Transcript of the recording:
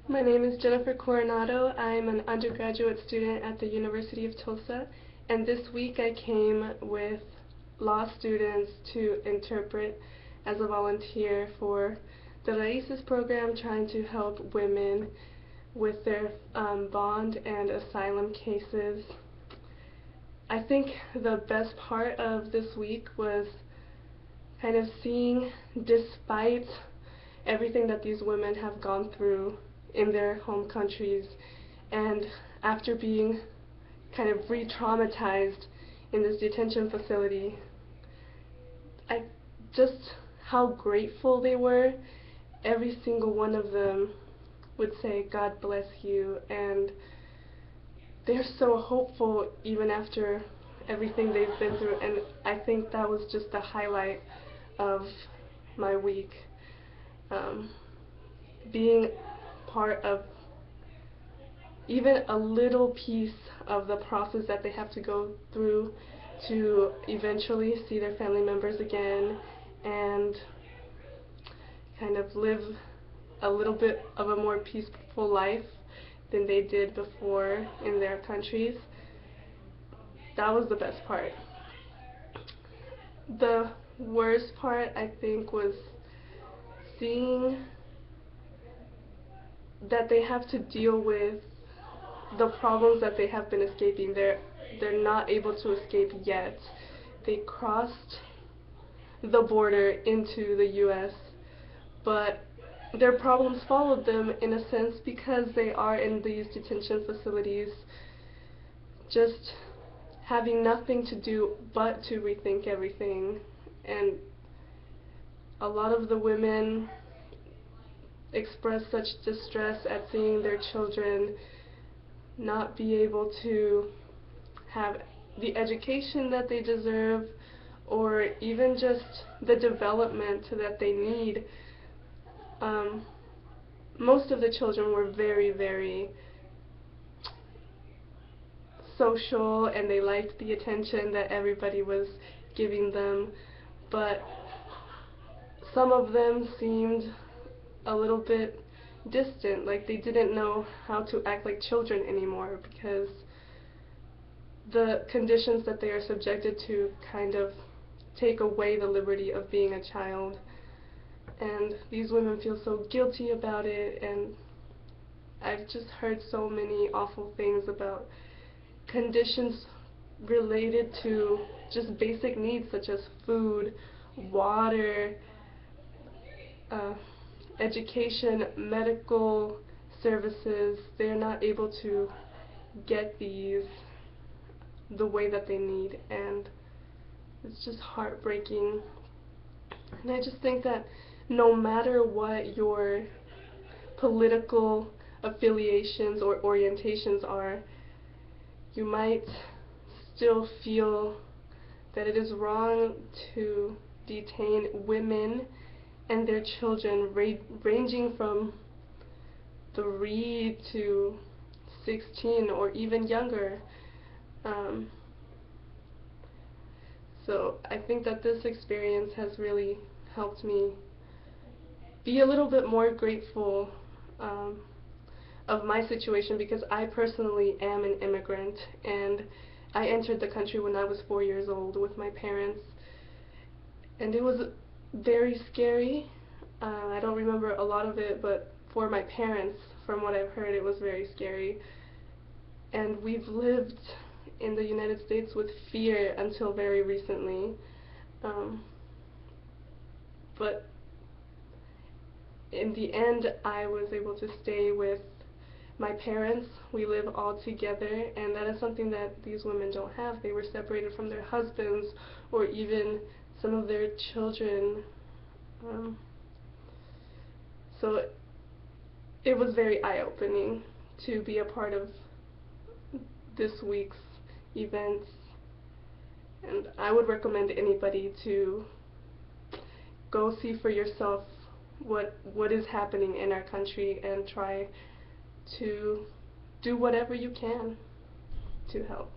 My name is Jennifer Coronado. I'm an undergraduate student at the University of Tulsa, and this week I came with law students to interpret as a volunteer for the Raices program, trying to help women with their bond and asylum cases. I think the best part of this week was kind of seeing, despite everything that these women have gone through in their home countries, and after being kind of re-traumatized in this detention facility, just how grateful they were. Every single one of them would say, "God bless you," and they're so hopeful even after everything they've been through, and I think that was just the highlight of my week. Being part of even a little piece of the process that they have to go through to eventually see their family members again and kind of live a little bit of a more peaceful life than they did before in their countries. That was the best part. The worst part, I think, was seeing that they have to deal with the problems that they have been escaping. They're not able to escape yet. They crossed the border into the US, but their problems followed them in a sense because they are in these detention facilities, just having nothing to do but to rethink everything. And a lot of the women express such distress at seeing their children not be able to have the education that they deserve, or even just the development that they need. Most of the children were very, very social, and they liked the attention that everybody was giving them, but some of them seemed a little bit distant, like they didn't know how to act like children anymore because the conditions that they are subjected to kind of take away the liberty of being a child. And these women feel so guilty about it, and I've just heard so many awful things about conditions related to just basic needs such as food, water, education, medical services. They're not able to get these the way that they need, and it's just heartbreaking. And I just think that no matter what your political affiliations or orientations are, you might still feel that it is wrong to detain women and their children ranging from 3 to 16 or even younger. So I think that this experience has really helped me be a little bit more grateful of my situation, because I personally am an immigrant, and I entered the country when I was 4 years old with my parents, and it was very scary. I don't remember a lot of it, but for my parents, from what I've heard, it was very scary. And we've lived in the United States with fear until very recently. But in the end, I was able to stay with my parents. We live all together, and that is something that these women don't have. They were separated from their husbands or even some of their children. So it was very eye-opening to be a part of this week's events, and I would recommend anybody to go see for yourself what is happening in our country and try to do whatever you can to help.